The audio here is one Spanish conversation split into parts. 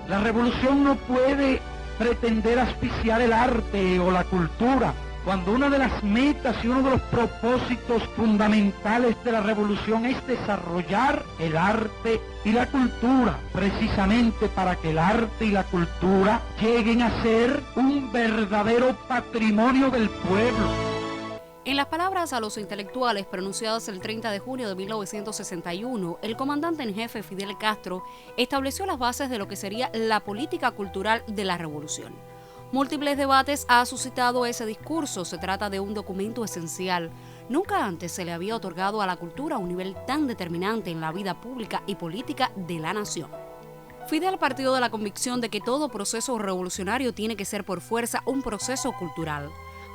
La revolución no puede pretender asfixiar el arte o la cultura. Cuando una de las metas y uno de los propósitos fundamentales de la revolución es desarrollar el arte y la cultura, precisamente para que el arte y la cultura lleguen a ser un verdadero patrimonio del pueblo. En las palabras a los intelectuales pronunciadas el 30 de junio de 1961, el comandante en jefe Fidel Castro estableció las bases de lo que sería la política cultural de la revolución. Múltiples debates ha suscitado ese discurso. Se trata de un documento esencial. Nunca antes se le había otorgado a la cultura un nivel tan determinante en la vida pública y política de la nación. Fidel partió de la convicción de que todo proceso revolucionario tiene que ser por fuerza un proceso cultural.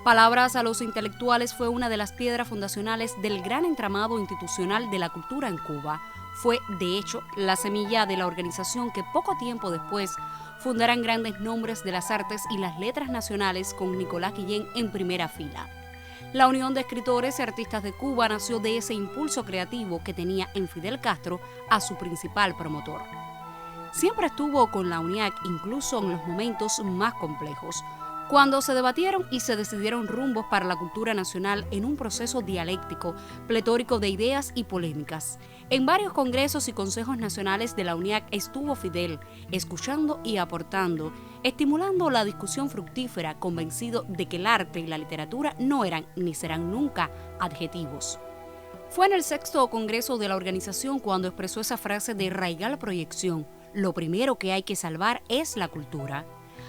Palabras a los intelectuales fue una de las piedras fundacionales del gran entramado institucional de la cultura en Cuba. Fue, de hecho, la semilla de la organización que poco tiempo después fundarán grandes nombres de las artes y las letras nacionales con Nicolás Guillén en primera fila. La Unión de Escritores y Artistas de Cuba nació de ese impulso creativo que tenía en Fidel Castro a su principal promotor. Siempre estuvo con la UNIAC, incluso en los momentos más complejos, cuando se debatieron y se decidieron rumbos para la cultura nacional en un proceso dialéctico, pletórico de ideas y polémicas. En varios congresos y consejos nacionales de la UNIAC estuvo Fidel, escuchando y aportando, estimulando la discusión fructífera, convencido de que el arte y la literatura no eran ni serán nunca adjetivos. Fue en el 6º Congreso de la organización cuando expresó esa frase de radical proyección: lo primero que hay que salvar es la cultura.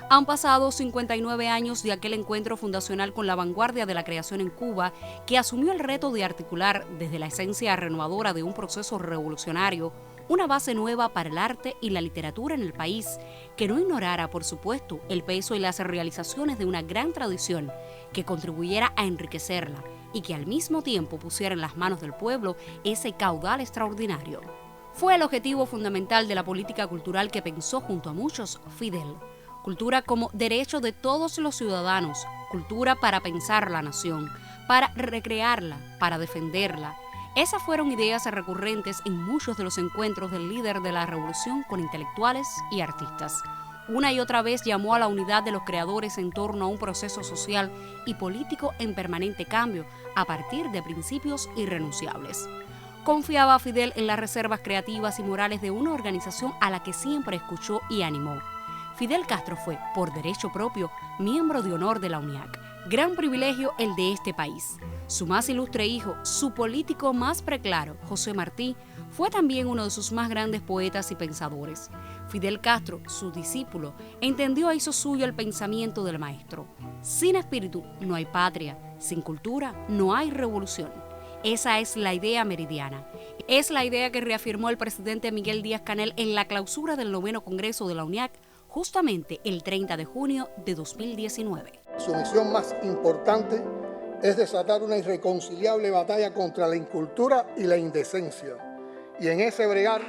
Han pasado 59 años de aquel encuentro fundacional con la vanguardia de la creación en Cuba, que asumió el reto de articular, desde la esencia renovadora de un proceso revolucionario, una base nueva para el arte y la literatura en el país, que no ignorara, por supuesto, el peso y las realizaciones de una gran tradición, que contribuyera a enriquecerla y que al mismo tiempo pusiera en las manos del pueblo ese caudal extraordinario. Fue el objetivo fundamental de la política cultural que pensó junto a muchos Fidel. Cultura como derecho de todos los ciudadanos, cultura para pensar la nación, para recrearla, para defenderla. Esas fueron ideas recurrentes en muchos de los encuentros del líder de la revolución con intelectuales y artistas. Una y otra vez llamó a la unidad de los creadores en torno a un proceso social y político en permanente cambio, a partir de principios irrenunciables. Confiaba Fidel en las reservas creativas y morales de una organización a la que siempre escuchó y animó. Fidel Castro fue, por derecho propio, miembro de honor de la UNIAC. Gran privilegio el de este país. Su más ilustre hijo, su político más preclaro, José Martí, fue también uno de sus más grandes poetas y pensadores. Fidel Castro, su discípulo, entendió e hizo suyo el pensamiento del maestro. Sin espíritu no hay patria, sin cultura no hay revolución. Esa es la idea meridiana. Es la idea que reafirmó el presidente Miguel Díaz-Canel en la clausura del 9º Congreso de la UNIAC, justamente el 30 de junio de 2019. Su misión más importante es desatar una irreconciliable batalla contra la incultura y la indecencia. Y en ese bregar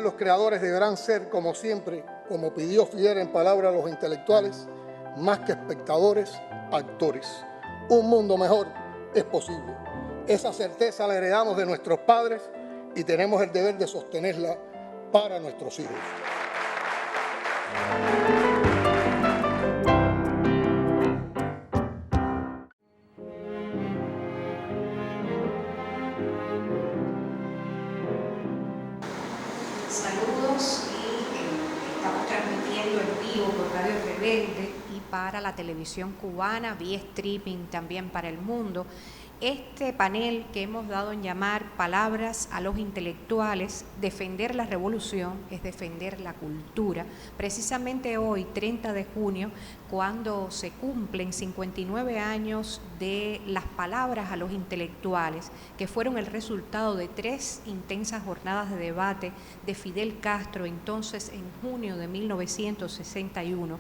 los creadores deberán ser, como siempre, como pidió Fidel en palabras a los intelectuales, más que espectadores, actores. Un mundo mejor es posible. Esa certeza la heredamos de nuestros padres y tenemos el deber de sostenerla para nuestros hijos. Saludos y estamos transmitiendo en vivo por Radio Rebelde y para la televisión cubana, vía streaming también para el mundo. Este panel que hemos dado en llamar Palabras a los intelectuales, defender la revolución es defender la cultura. Precisamente hoy, 30 de junio, cuando se cumplen 59 años de las palabras a los intelectuales, que fueron el resultado de 3 intensas jornadas de debate de Fidel Castro, entonces en junio de 1961,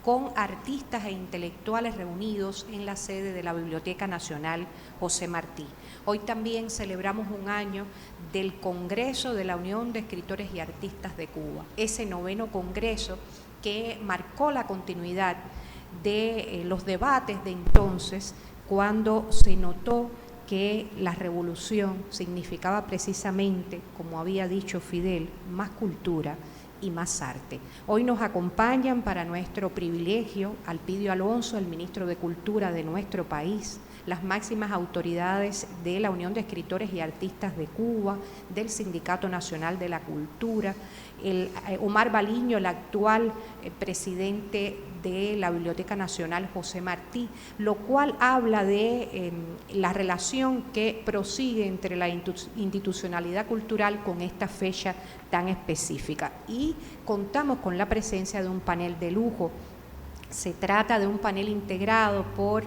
con artistas e intelectuales reunidos en la sede de la Biblioteca Nacional José Martí. Hoy también celebramos un año del Congreso de la Unión de Escritores y Artistas de Cuba, ese 9º congreso que marcó la continuidad de los debates de entonces, cuando se notó que la revolución significaba precisamente, como había dicho Fidel, más cultura y más arte. Hoy nos acompañan para nuestro privilegio Alpidio Alonso, el ministro de Cultura de nuestro país, las máximas autoridades de la Unión de Escritores y Artistas de Cuba, del Sindicato Nacional de la Cultura, Omar Baliño, el actual presidente de la Biblioteca Nacional José Martí, lo cual habla de la relación que prosigue entre la institucionalidad cultural con esta fecha tan específica. Y contamos con la presencia de un panel de lujo. Se trata de un panel integrado por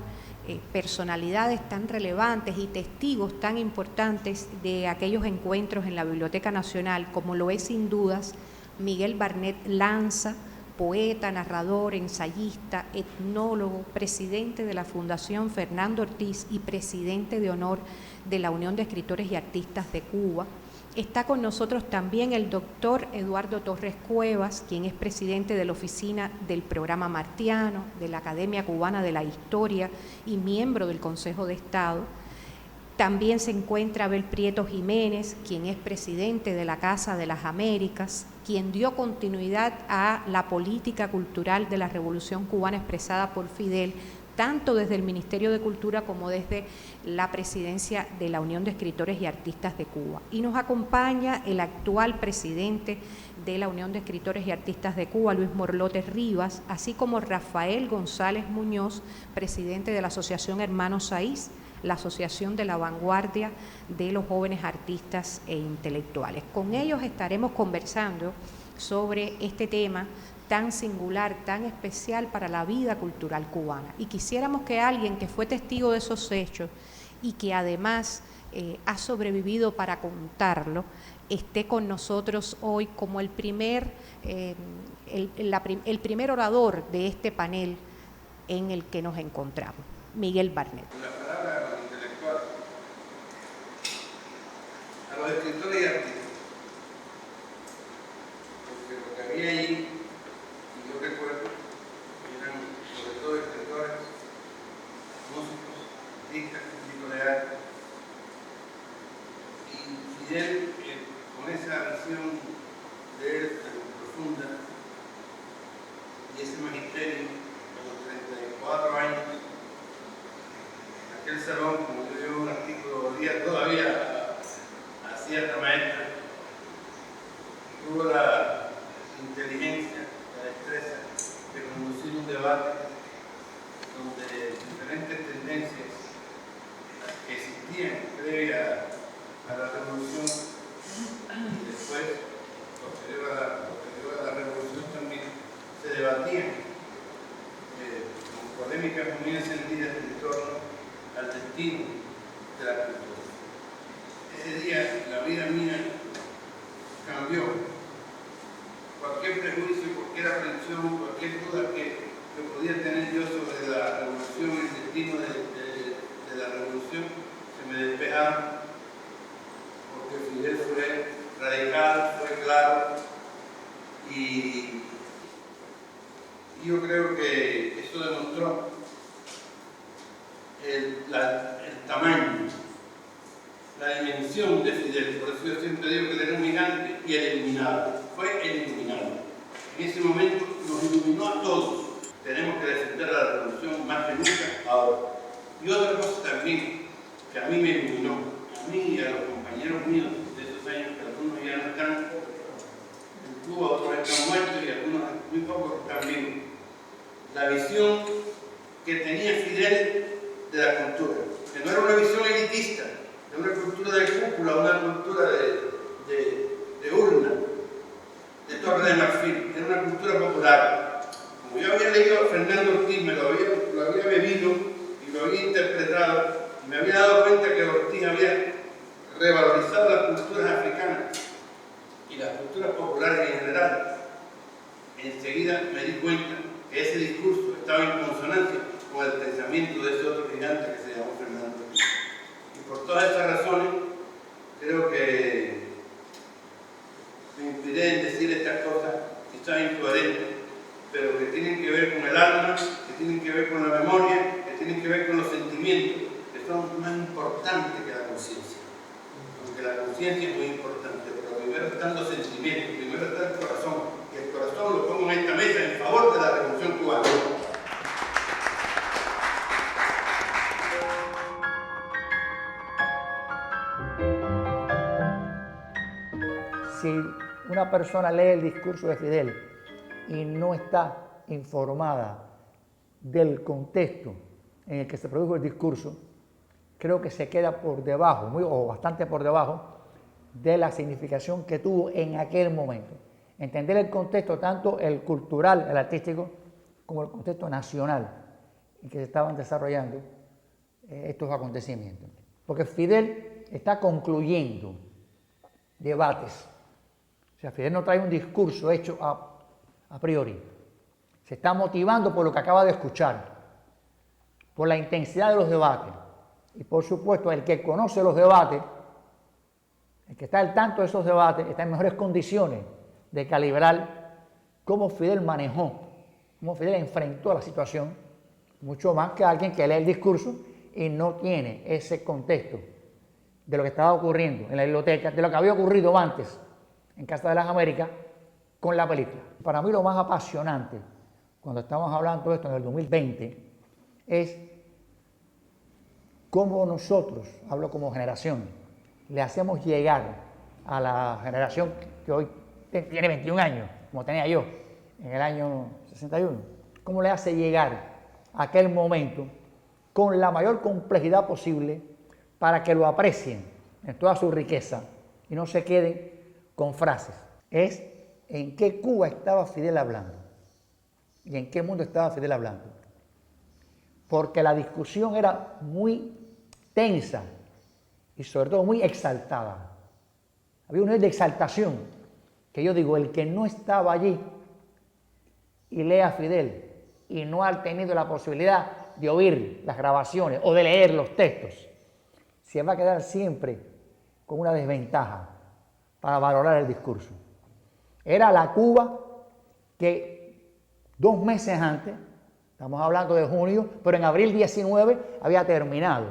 personalidades tan relevantes y testigos tan importantes de aquellos encuentros en la Biblioteca Nacional, como lo es sin dudas Miguel Barnet Lanza, poeta, narrador, ensayista, etnólogo, presidente de la Fundación Fernando Ortiz y presidente de honor de la Unión de Escritores y Artistas de Cuba. Está con nosotros también el doctor Eduardo Torres Cuevas, quien es presidente de la oficina del Programa Martiano, de la Academia Cubana de la Historia y miembro del Consejo de Estado. También se encuentra Abel Prieto Jiménez, quien es presidente de la Casa de las Américas, quien dio continuidad a la política cultural de la Revolución Cubana expresada por Fidel, tanto desde el Ministerio de Cultura como desde la presidencia de la Unión de Escritores y Artistas de Cuba. Y nos acompaña el actual presidente de la Unión de Escritores y Artistas de Cuba, Luis Morlotes Rivas, así como Rafael González Muñoz, presidente de la Asociación Hermanos Saiz, la Asociación de la Vanguardia de los Jóvenes Artistas e Intelectuales. Con ellos estaremos conversando sobre este tema tan singular, tan especial para la vida cultural cubana. Y quisiéramos que alguien que fue testigo de esos hechos y que además ha sobrevivido para contarlo, esté con nosotros hoy como el primer orador de este panel en el que nos encontramos, Miguel Barnet. La palabra a los intelectuales, a los escritores y artistas, porque lo que había allí, yo recuerdo, eran sobre todo escritores, músicos, artistas, críticos de arte. Y Fidel, con esa visión de él tan profunda y ese magisterio a los 34 años, aquel salón, como yo digo, un artículo todavía a cierta maestra, tuvo la inteligencia, la destreza de conducir un debate donde diferentes tendencias que existían previa a la revolución y después, posterior a la revolución también, se debatían con polémicas muy encendidas en torno al destino de la cultura. Ese día la vida mía cambió. Cualquier prejuicio, cualquier aprensión, cualquier duda que podía tener yo sobre la revolución, el destino de la revolución, se me despejaron, porque Fidel fue radical, fue claro, y yo creo que eso demostró el tamaño, la dimensión de Fidel. Por eso yo siempre digo que él era un gigante y el iluminado. Fue el iluminado. En ese momento nos iluminó a todos. Tenemos que defender la revolución más que nunca ahora. Y otra cosa también que a mí me iluminó, a mí y a los compañeros míos de esos años, que algunos ya no están en Cuba, otros están muertos y algunos muy pocos están vivos. La visión que tenía Fidel de la cultura, que no era una visión elitista, de una cultura de cúpula, una cultura de urna, de torre de marfil, era una cultura popular. Como yo había leído a Fernando Ortiz, lo había bebido y lo había interpretado, y me había dado cuenta que Ortiz había revalorizado las culturas africanas y las culturas populares en general. Enseguida me di cuenta que ese discurso estaba en consonancia con el pensamiento de ese otro gigante que se llamó Fernando Ruiz. Y por todas esas razones, creo que me inspiré en decir estas cosas, quizás incoherentes, pero que tienen que ver con el alma, que tienen que ver con la memoria, que tienen que ver con los sentimientos, que son más importantes que la conciencia. Porque la conciencia es muy importante, pero primero están los sentimientos, primero está el corazón, y el corazón lo pongo en esta mesa en favor de la Revolución Cubana. Si una persona lee el discurso de Fidel y no está informada del contexto en el que se produjo el discurso, creo que se queda por debajo, o bastante por debajo, de la significación que tuvo en aquel momento. Entender el contexto, tanto el cultural, el artístico, como el contexto nacional en que se estaban desarrollando estos acontecimientos. Porque Fidel está concluyendo debates. O sea, Fidel no trae un discurso hecho a priori. Se está motivando por lo que acaba de escuchar, por la intensidad de los debates. Y por supuesto, el que conoce los debates, el que está al tanto de esos debates, está en mejores condiciones de calibrar cómo Fidel manejó, cómo Fidel enfrentó la situación, mucho más que alguien que lee el discurso y no tiene ese contexto de lo que estaba ocurriendo en la biblioteca, de lo que había ocurrido antes en Casa de las Américas con la película. Para mí lo más apasionante, cuando estamos hablando de esto en el 2020, es cómo nosotros, hablo como generación, le hacemos llegar a la generación que hoy tiene 21 años, como tenía yo en el año 61, cómo le hace llegar aquel momento con la mayor complejidad posible para que lo aprecien en toda su riqueza y no se queden con frases. Es en qué Cuba estaba Fidel hablando y en qué mundo estaba Fidel hablando. Porque la discusión era muy tensa y sobre todo muy exaltada. Había un nivel de exaltación que yo digo, el que no estaba allí y lee a Fidel y no ha tenido la posibilidad de oír las grabaciones o de leer los textos, se va a quedar siempre con una desventaja para valorar el discurso. Era la Cuba que 2 meses antes, estamos hablando de junio, pero en abril 19 había terminado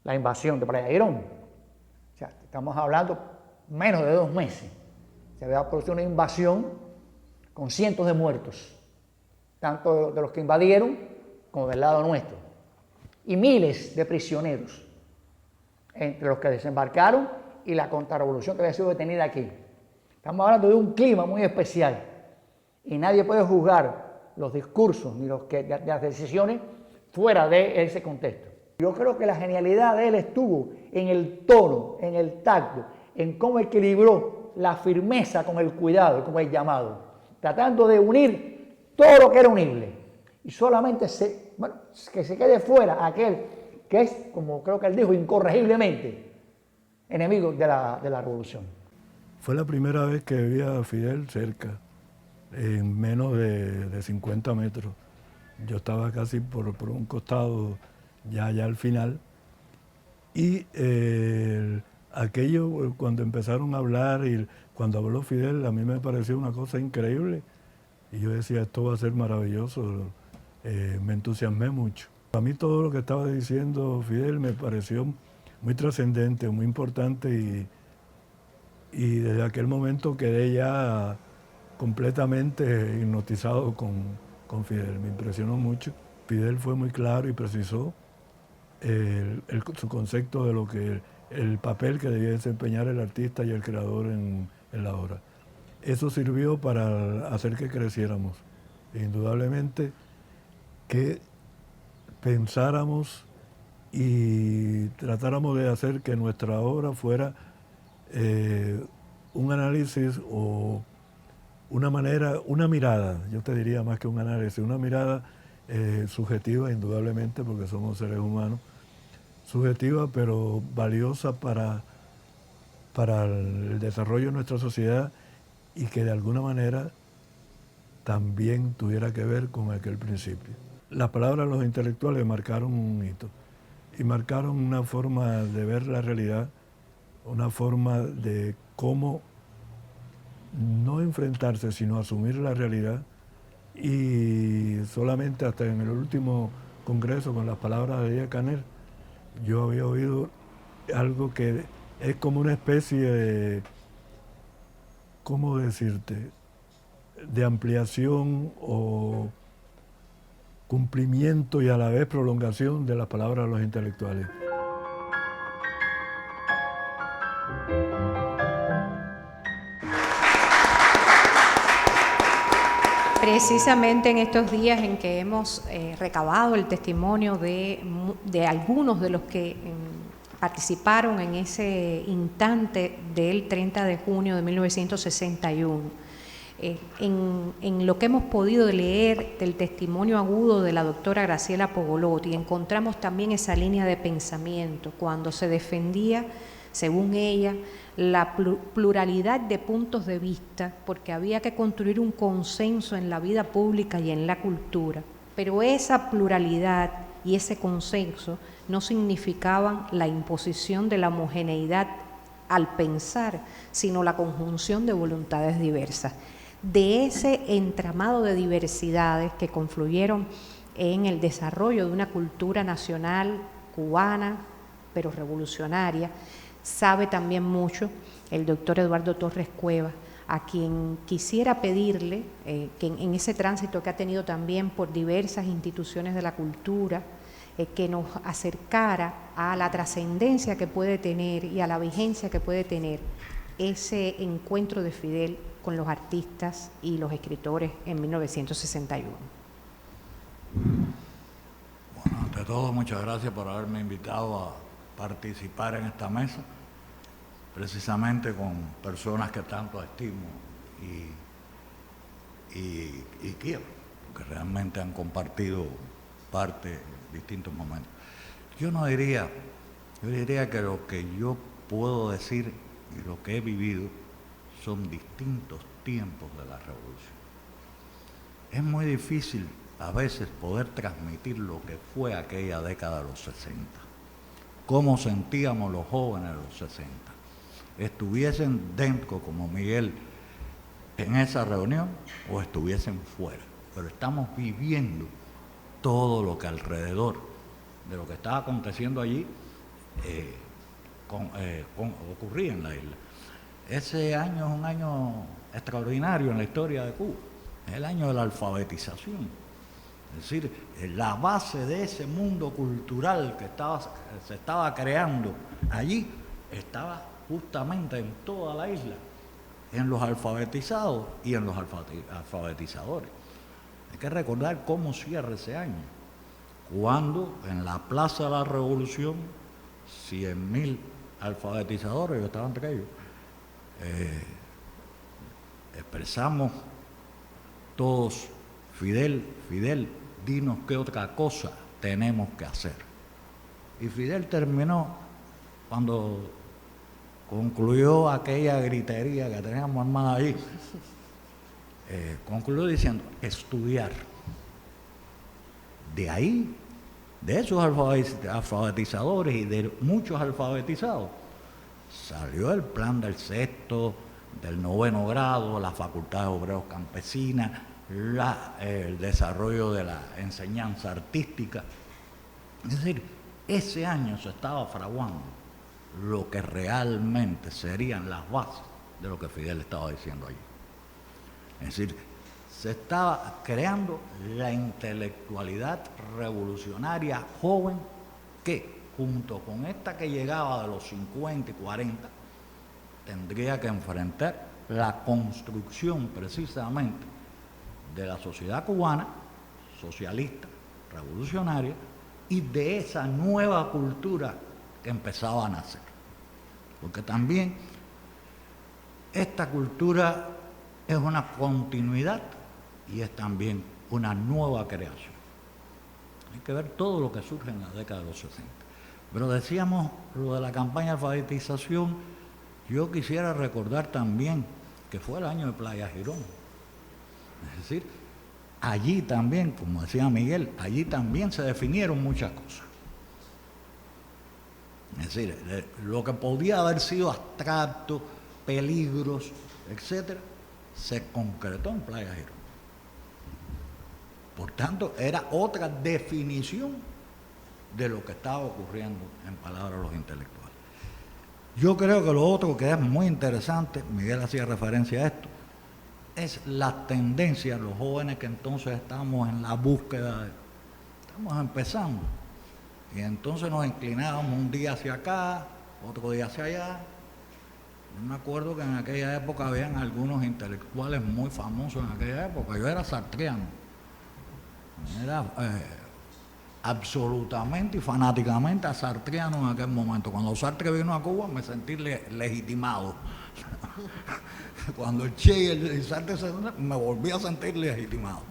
la invasión de Playa Girón. O sea, estamos hablando menos de 2 meses. Se había producido una invasión con cientos de muertos, tanto de los que invadieron como del lado nuestro, y miles de prisioneros, entre los que desembarcaron y la contrarrevolución que había sido detenida aquí. Estamos hablando de un clima muy especial y nadie puede juzgar los discursos ni las decisiones fuera de ese contexto. Yo creo que la genialidad de él estuvo en el tono, en el tacto, en cómo equilibró la firmeza con el cuidado, como el llamado, tratando de unir todo lo que era unible y solamente que se quede fuera aquel que es, como creo que él dijo, incorregiblemente enemigo de la revolución. Fue la primera vez que vi a Fidel cerca, en menos de 50 metros. Yo estaba casi por un costado, ya al final. Y aquello, cuando empezaron a hablar y cuando habló Fidel, a mí me pareció una cosa increíble. Y yo decía, esto va a ser maravilloso. Me entusiasmé mucho. A mí todo lo que estaba diciendo Fidel me pareció muy trascendente, muy importante y desde aquel momento quedé ya completamente hipnotizado con Fidel. Me impresionó mucho. Fidel fue muy claro y precisó su concepto de lo que el papel que debía desempeñar el artista y el creador en la obra. Eso sirvió para hacer que creciéramos. Indudablemente que pensáramos y tratáramos de hacer que nuestra obra fuera un análisis o una mirada, yo te diría más que un análisis, una mirada subjetiva indudablemente, porque somos seres humanos, subjetiva pero valiosa para el desarrollo de nuestra sociedad y que de alguna manera también tuviera que ver con aquel principio. Las palabras de los intelectuales marcaron un hito y marcaron una forma de ver la realidad, una forma de cómo no enfrentarse, sino asumir la realidad. Y solamente hasta en el último congreso, con las palabras de Díaz Canel, yo había oído algo que es como una especie de, ¿cómo decirte?, de ampliación o cumplimiento y a la vez prolongación de las palabras de los intelectuales. Precisamente en estos días en que hemos recabado el testimonio de algunos de los que participaron en ese instante del 30 de junio de 1961, en lo que hemos podido leer del testimonio agudo de la doctora Graciela Pogolotti, encontramos también esa línea de pensamiento cuando se defendía, según ella, la pluralidad de puntos de vista, porque había que construir un consenso en la vida pública y en la cultura. Pero esa pluralidad y ese consenso no significaban la imposición de la homogeneidad al pensar, sino la conjunción de voluntades diversas. De ese entramado de diversidades que confluyeron en el desarrollo de una cultura nacional cubana, pero revolucionaria, sabe también mucho el doctor Eduardo Torres Cuevas, a quien quisiera pedirle que en ese tránsito que ha tenido también por diversas instituciones de la cultura, que nos acercara a la trascendencia que puede tener y a la vigencia que puede tener ese encuentro de Fidel con los artistas y los escritores en 1961. Bueno, ante todo, muchas gracias por haberme invitado a participar en esta mesa, precisamente con personas que tanto estimo y quiero, porque realmente han compartido parte de distintos momentos. Yo diría que lo que yo puedo decir y lo que he vivido son distintos tiempos de la revolución. Es muy difícil a veces poder transmitir lo que fue aquella década de los 60, cómo sentíamos los jóvenes de los 60, estuviesen dentro como Miguel en esa reunión o estuviesen fuera, pero estamos viviendo todo lo que alrededor de lo que estaba aconteciendo allí ocurría en la isla. Ese año es un año extraordinario en la historia de Cuba, es el año de la alfabetización. Es decir, la base de ese mundo cultural que se estaba creando allí estaba justamente en toda la isla, en los alfabetizados y en los alfabetizadores. Hay que recordar cómo cierra ese año, cuando en la Plaza de la Revolución 100.000 alfabetizadores, yo estaba entre ellos, expresamos todos: Fidel, dinos qué otra cosa tenemos que hacer. Y Fidel terminó, cuando concluyó aquella gritería que teníamos armada allí, concluyó diciendo: estudiar. De ahí, de esos alfabetizadores y de muchos alfabetizados, salió el plan del 6º, del 9º grado, la Facultad de Obreros Campesinas, el desarrollo de la enseñanza artística. Es decir, ese año se estaba fraguando lo que realmente serían las bases de lo que Fidel estaba diciendo allí. Es decir, se estaba creando la intelectualidad revolucionaria joven que, junto con esta que llegaba de los 50 y 40, tendría que enfrentar la construcción precisamente de la sociedad cubana, socialista, revolucionaria, y de esa nueva cultura que empezaba a nacer. Porque también esta cultura es una continuidad y es también una nueva creación. Hay que ver todo lo que surge en la década de los 60. Pero decíamos lo de la campaña de alfabetización. Yo quisiera recordar también que fue el año de Playa Girón. Es decir, allí también, como decía Miguel, allí también se definieron muchas cosas. Es decir, lo que podía haber sido abstracto, peligros, etcétera, se concretó en Playa Girón. Por tanto, era otra definición de lo que estaba ocurriendo, en palabras de los intelectuales. Yo creo que lo otro que es muy interesante, Miguel hacía referencia a esto, es la tendencia, los jóvenes que entonces estamos en la búsqueda, estamos empezando, y entonces nos inclinábamos un día hacia acá, otro día hacia allá. Yo me acuerdo que en aquella época habían algunos intelectuales muy famosos en aquella época. Yo era sartreano, era absolutamente y fanáticamente sartreano en aquel momento. Cuando Sartre vino a Cuba me sentí legitimado. Cuando el Che y el Sartre me volví a sentir legitimado.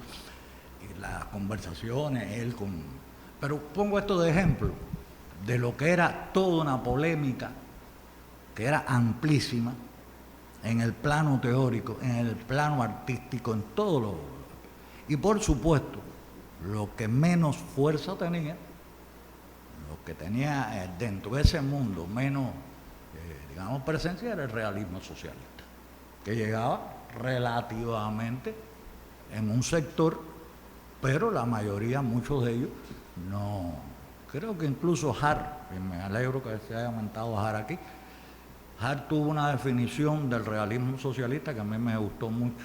Y las conversaciones, él con... Pero pongo esto de ejemplo de lo que era toda una polémica que era amplísima en el plano teórico, en el plano artístico, en todo lo... Y por supuesto, lo que menos fuerza tenía, lo que tenía dentro de ese mundo menos, digamos, presencia era el realismo socialista, que llegaba relativamente en un sector, pero la mayoría, muchos de ellos, no. Creo que incluso Hart, y me alegro que se haya mentado Hart aquí, Hart tuvo una definición del realismo socialista que a mí me gustó mucho,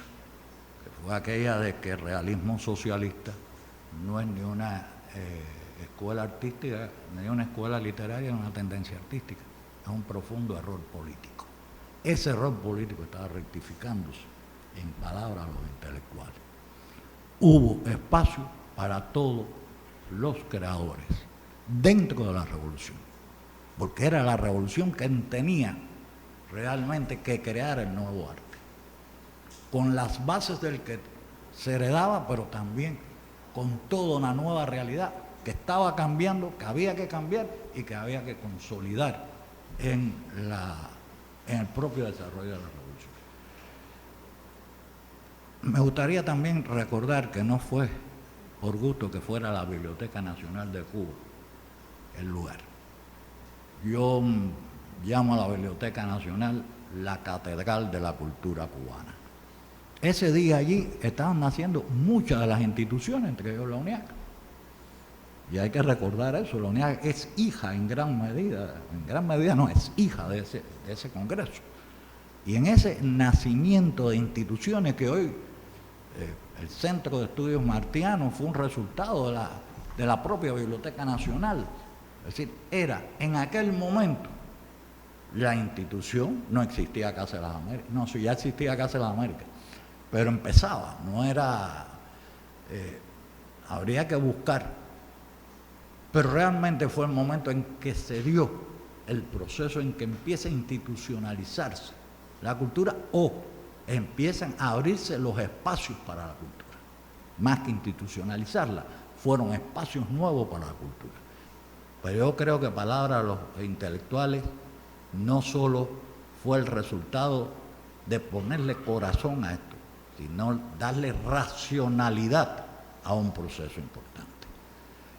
que fue aquella de que el realismo socialista no es ni una escuela artística, ni una escuela literaria, ni una tendencia artística, es un profundo error político. Ese error político estaba rectificándose, en palabras de los intelectuales. Hubo espacio para todos los creadores dentro de la revolución, porque era la revolución quien tenía realmente que crear el nuevo arte, con las bases del que se heredaba, pero también con toda una nueva realidad que estaba cambiando, que había que cambiar y que había que consolidar en el propio desarrollo de la revolución. Me gustaría también recordar que no fue por gusto que fuera la Biblioteca Nacional de Cuba el lugar. Yo llamo a la Biblioteca Nacional la catedral de la cultura cubana. Ese día allí estaban naciendo muchas de las instituciones, entre ellos la UNIAC. Y hay que recordar eso, la UNIAC es hija en gran medida no, es hija de ese congreso. Y en ese nacimiento de instituciones que hoy el Centro de Estudios Martianos fue un resultado de la propia Biblioteca Nacional. Es decir, era en aquel momento la institución, no existía Casa de las Américas, no, sí ya existía Casa de las Américas, pero empezaba, no era, habría que buscar, pero realmente fue el momento en que se dio el proceso en que empieza a institucionalizarse la cultura o empiezan a abrirse los espacios para la cultura. Más que institucionalizarla, fueron espacios nuevos para la cultura. Pero yo creo que palabras de los intelectuales no solo fue el resultado de ponerle corazón a esto, sino darle racionalidad a un proceso importante.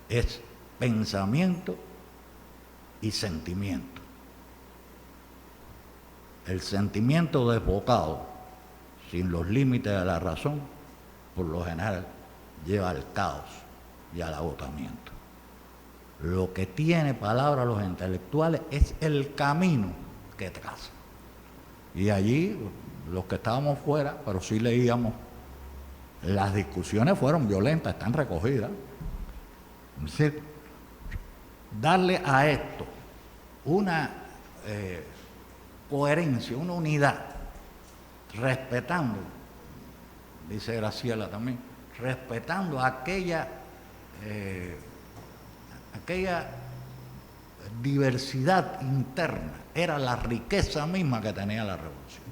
Es pensamiento y sentimiento. El sentimiento desbocado, sin los límites de la razón, por lo general lleva al caos y al agotamiento. Lo que tiene palabra los intelectuales es el camino que traza. Y allí, los que estábamos fuera, pero sí leíamos, las discusiones fueron violentas, están recogidas. Es decir, darle a esto una coherencia, una unidad, respetando, dice Graciela también, respetando aquella diversidad interna, era la riqueza misma que tenía la revolución.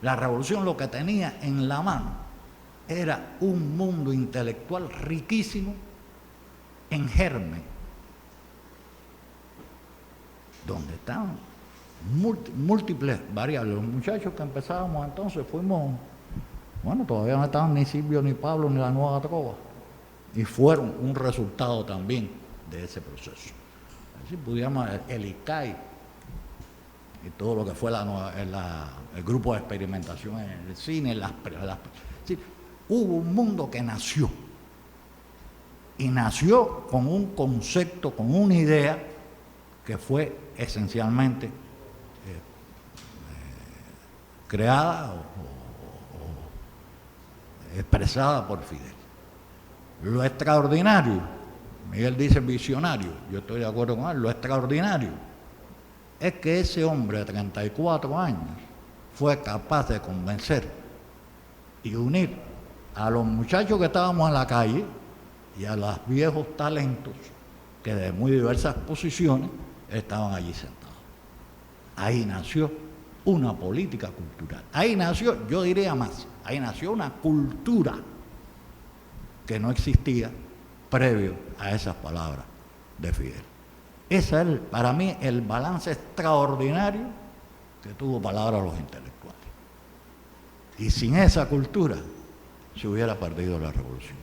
La revolución lo que tenía en la mano era un mundo intelectual riquísimo en germen, donde estaban múltiples variables. Los muchachos que empezábamos entonces fuimos Bueno, todavía no estaban ni Silvio, ni Pablo, ni la Nueva Trova. Y fueron un resultado también de ese proceso. Así pudiéramos el ICAI y todo lo que fue el grupo de experimentación en el cine, sí, hubo un mundo que nació. Y nació con un concepto, con una idea que fue esencialmente creada o expresada por Fidel. Lo extraordinario, Miguel dice visionario, yo estoy de acuerdo con él, lo extraordinario es que ese hombre de 34 años fue capaz de convencer y unir a los muchachos que estábamos en la calle y a los viejos talentos que de muy diversas posiciones estaban allí sentados. Ahí nació una política cultural. Ahí nació, yo diría más, ahí nació una cultura que no existía previo a esas palabras de Fidel. Ese es, para mí, el balance extraordinario que tuvo Palabras a los intelectuales. Y sin esa cultura se hubiera perdido la revolución.